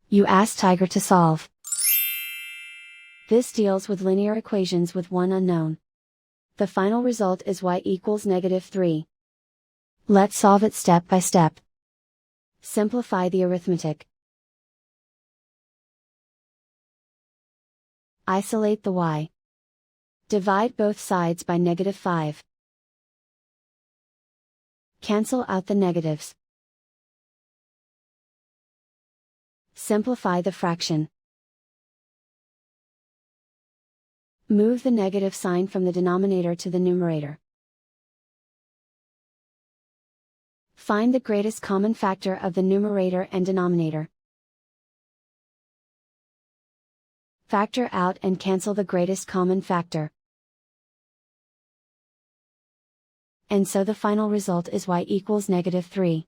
You ask Tiger to solve. This deals with linear equations with one unknown. The final result is y equals -3. Let's solve it step by step. Simplify the arithmetic. Isolate the y. Divide both sides by -5. Cancel out the negatives. Simplify the fraction. Move the negative sign from the denominator to the numerator. Find the greatest common factor of the numerator and denominator. Factor out and cancel the greatest common factor. And so the final result is y equals -3.